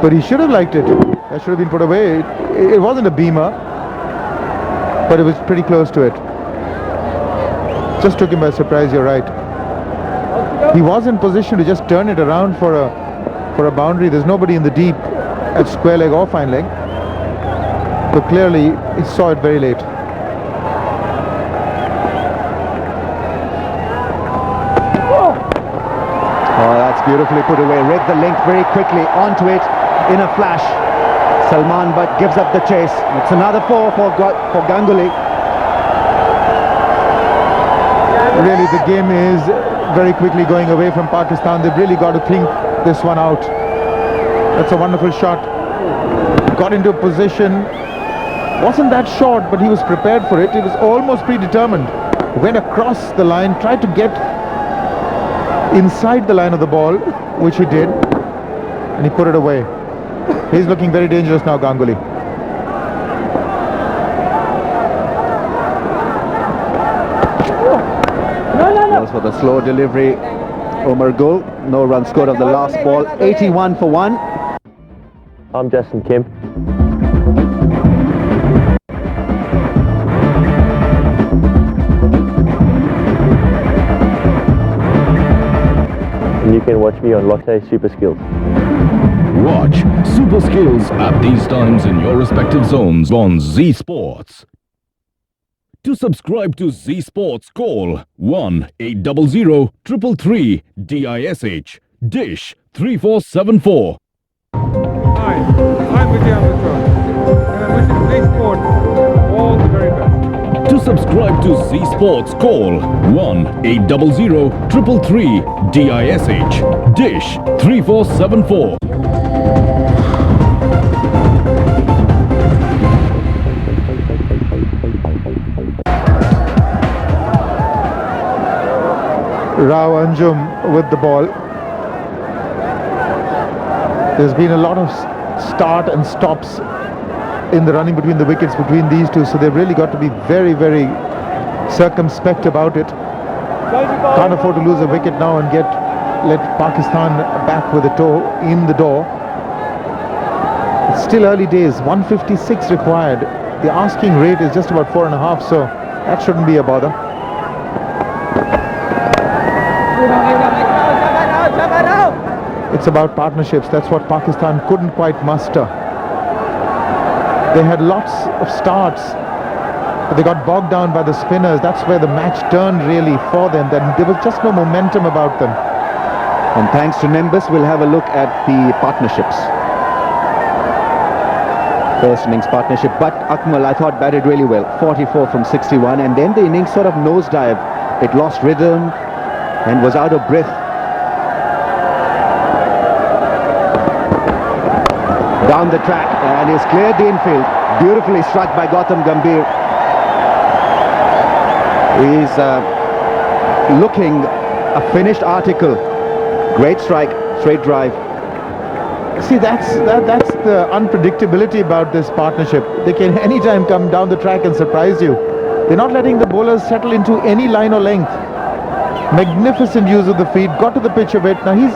But he should have liked it. That should have been put away. It wasn't a beamer, but it was pretty close to it. Just took him by surprise, you're right. He was in position to just turn it around for a boundary. There's nobody in the deep at square leg or fine leg. But clearly, he saw it very late. Oh, that's beautifully put away. Read the length very quickly, onto it in a flash. Salman but gives up the chase. It's another 4 for Ganguly. Really, the game is very quickly going away from Pakistan. They've really got to think this one out. That's a wonderful shot. Got into a position. Wasn't that short, but he was prepared for it. He was almost predetermined. Went across the line, tried to get inside the line of the ball, which he did, and he put it away. He's looking very dangerous now, Ganguly. For the slow delivery, Omar Gul. No run scored on the last ball. 81 for 1. I'm Justin Kim. And you can watch me on Lotte Super Skills. Watch Super Skills at these times in your respective zones on Z Sports. To subscribe to Z Sports, call 1-800-333 DISH, dish 3474. Hi, I'm Vijay Amritsar, and I'm wishing Z Sports all the very best. To subscribe to Z Sports, call 1-800-333 DISH, dish 3474. Rao Anjum with the ball. There's been a lot of start and stops in the running between the wickets between these two, so they've really got to be very, very circumspect about it. Can't afford to lose a wicket now and let Pakistan back with a toe in the door. It's still early days. 156 required. The asking rate is just about 4.5, so that shouldn't be a bother. It's about partnerships. That's what Pakistan couldn't quite muster. They had lots of starts, but they got bogged down by the spinners. That's where the match turned really for them. Then there was just no momentum about them. And thanks to Nimbus, we'll have a look at the partnerships. First innings partnership, but Akmal, I thought, batted really well. 44 from 61, and then the innings sort of nosedive. It lost rhythm and was out of breath. Down the track, and is cleared the infield. Beautifully struck by Gautam Gambhir. He's looking a finished article. Great strike, straight drive. See, that's the unpredictability about this partnership. They can anytime come down the track and surprise you. They're not letting the bowlers settle into any line or length. Magnificent use of the feet, got to the pitch of it. Now he's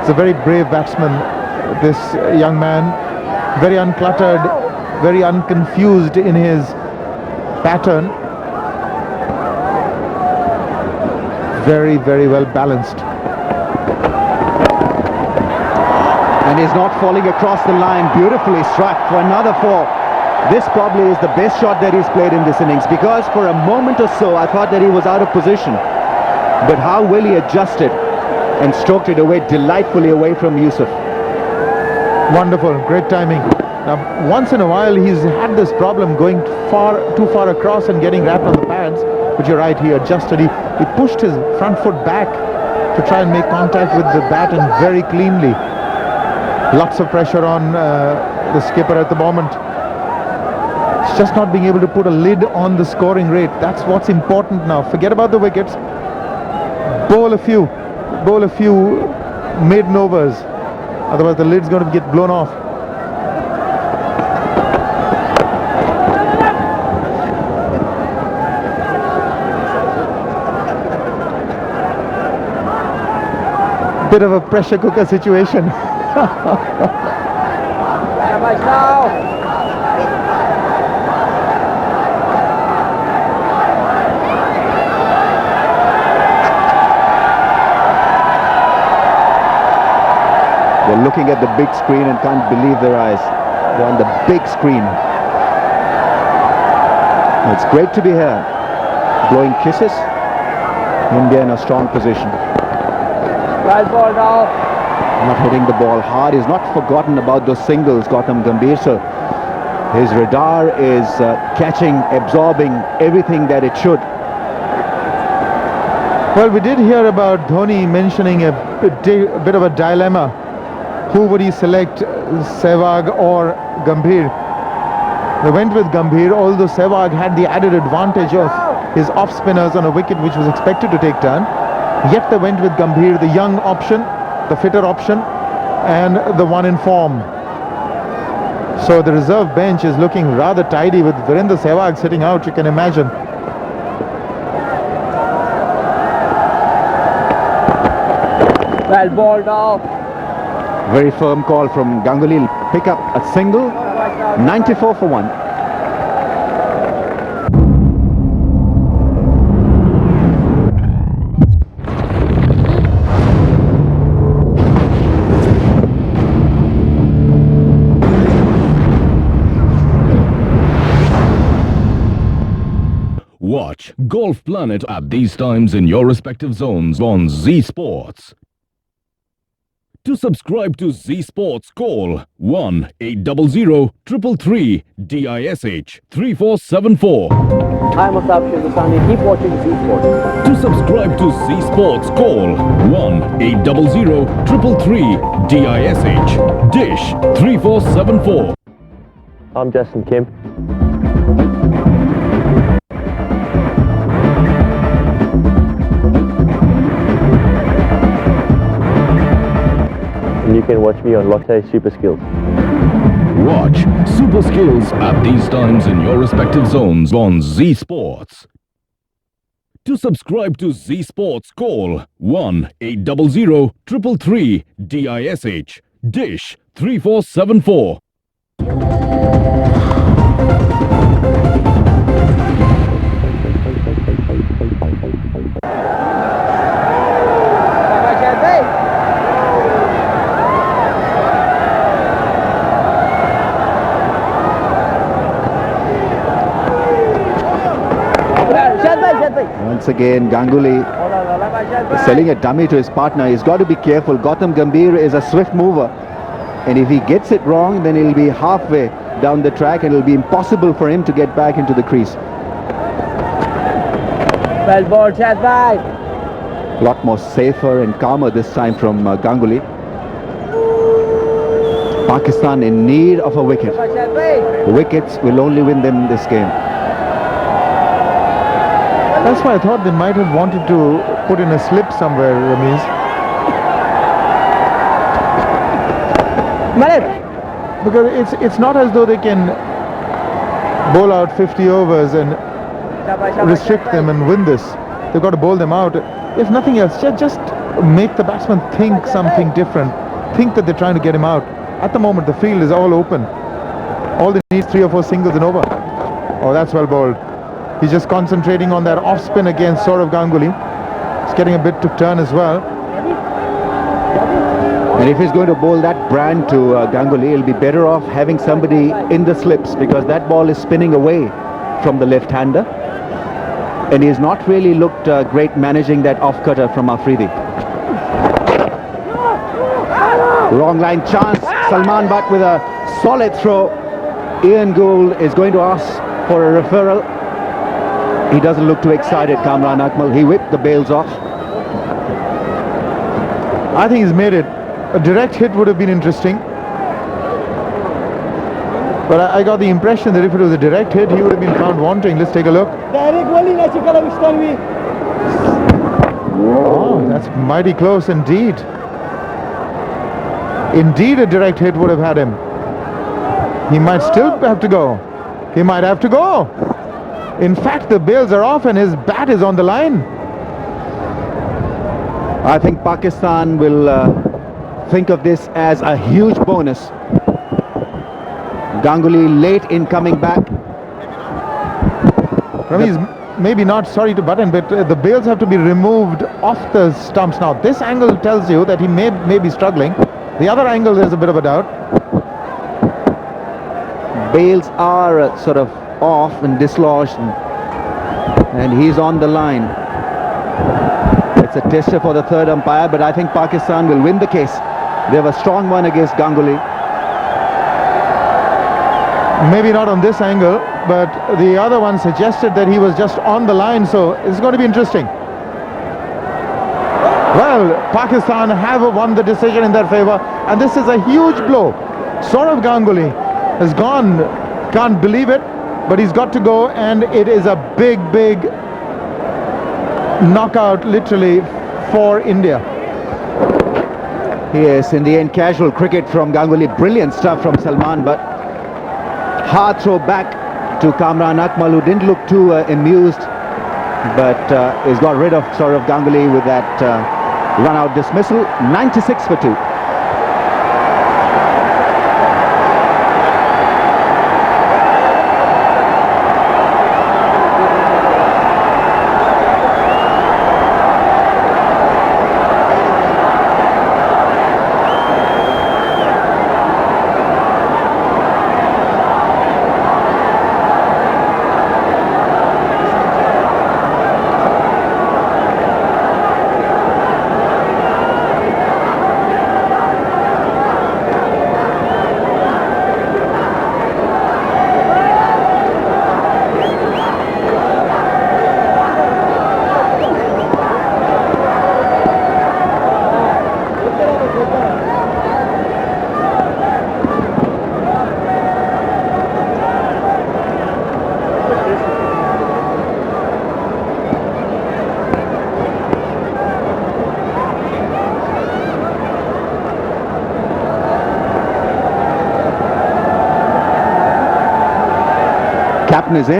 a very brave batsman, this young man. Very uncluttered, very unconfused in his pattern. Very, very well balanced. And he's not falling across the line. Beautifully struck for another 4. This probably is the best shot that he's played in this innings, because for a moment or so I thought that he was out of position. But how well he adjusted and stroked it away delightfully away from Yusuf. Wonderful, great timing. Now, once in a while he's had this problem going too far across and getting wrapped on the pads. But you're right, he adjusted. He pushed his front foot back to try and make contact with the bat, and very cleanly. Lots of pressure on the skipper at the moment. It's just not being able to put a lid on the scoring rate. That's what's important now. Forget about the wickets. Bowl a few maiden overs. Otherwise the lid's going to get blown off. Bit of a pressure cooker situation. They're looking at the big screen and can't believe their eyes. They're on the big screen. It's great to be here. Blowing kisses. India in a strong position. Right ball now. Not hitting the ball hard. He's not forgotten about those singles, Gautam Gambhir. So his radar is catching, absorbing everything that it should. Well, we did hear about Dhoni mentioning a bit of a dilemma. Who would he select, Sehwag or Gambhir? They went with Gambhir, although Sehwag had the added advantage of his off-spinners on a wicket which was expected to take turn. Yet they went with Gambhir, the young option, the fitter option, and the one in form. So the reserve bench is looking rather tidy with Virendra Sehwag sitting out, you can imagine. Well ball now. Very firm call from Ganguly. He'll pick up a single. 94 for 1. Watch Golf Planet at these times in your respective zones on Z Sports. To subscribe to Z Sports, call 1-800-333-DISH 3474. Hi, Musab Shindusani. Keep watching Z Sports. To subscribe to Z Sports, call 1-800-333-DISH Dish 3474. I'm Justin Kim. And you can watch me on Lotte Super Skills. Watch Super Skills at these times in your respective zones on Z Sports. To subscribe to Z Sports, call 1-800-333-DISH Dish 3474. Once again, Ganguly is selling a dummy to his partner. He's got to be careful. Gautam Gambhir is a swift mover, and if he gets it wrong, then he'll be halfway down the track and it'll be impossible for him to get back into the crease. Well ball, Shahbaz. A lot more safer and calmer this time from Ganguly. Pakistan in need of a wicket. Wickets will only win them this game. That's why I thought they might have wanted to put in a slip somewhere, Ramiz. Because it's not as though they can bowl out 50 overs and restrict them and win this. They've got to bowl them out. If nothing else, just make the batsman think something different. Think that they're trying to get him out. At the moment, the field is all open. All they need is 3 or 4 singles and over. Oh, that's well bowled. He's just concentrating on that off spin against Sourav Ganguly. He's getting a bit to turn as well. And if he's going to bowl that brand to Ganguly, he'll be better off having somebody in the slips, because that ball is spinning away from the left-hander. And he has not really looked great managing that off-cutter from Afridi. Wrong line chance. Salman Butt with a solid throw. Ian Gould is going to ask for a referral. He doesn't look too excited, Kamran Akmal. He whipped the bails off. I think he's made it. A direct hit would have been interesting. But I got the impression that if it was a direct hit, he would have been found wanting. Let's take a look. Oh, that's mighty close indeed. Indeed, a direct hit would have had him. He might still have to go. He might have to go. In fact, the bails are off and his bat is on the line. I think Pakistan will think of this as a huge bonus. Ganguly late in coming back. Ravi is maybe not sorry to butt in, but the bails have to be removed off the stumps now. This angle tells you that he may be struggling. The other angle, there's a bit of a doubt. Bails are sort of off and dislodged, and he's on the line. It's a tester for the third umpire, but I think Pakistan will win the case. They have a strong one against Ganguly. Maybe not on this angle, but the other one suggested that he was just on the line, so it's going to be interesting. Well, Pakistan have won the decision in their favor, and this is a huge blow. Saurav Ganguly has gone, can't believe it, but he's got to go, and it is a big knockout literally for India. Yes, in the end, casual cricket from Ganguly. Brilliant stuff from Salman, but hard throw back to Kamran Akmal, who didn't look too amused, but he's got rid of Saurav Ganguly with that run-out dismissal. 96 for 2. Captain is in.